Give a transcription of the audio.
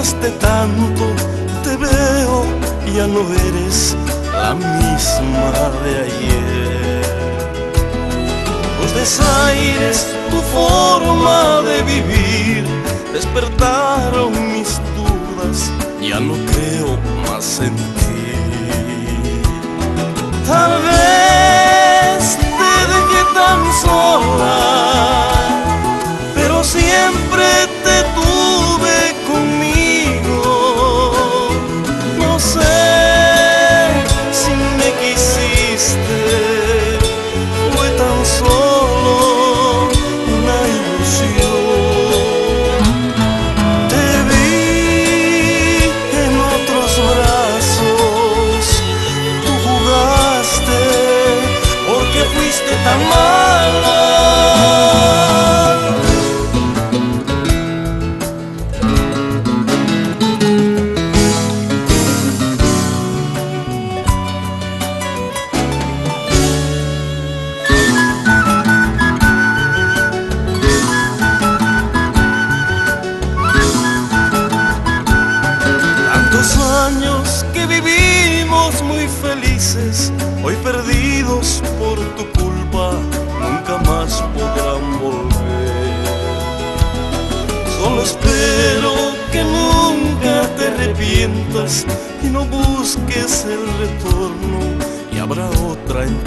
cambiaste tanto, te veo, ya no eres la misma de ayer. Los desaires, tu forma de vivir, despertaron mis dudas, ya no creo más en ti. Tal vez te dejé tan sola, pero siempre te tuve conmigo. No sé si me quisiste, fue tan solo una ilusión. Te vi en otros brazos, tú jugaste porque fuiste tan mala. Años que vivimos muy felices, hoy perdidos por tu culpa, nunca más podrán volver. Solo espero que nunca te arrepientas y no busques el retorno, y habrá otra en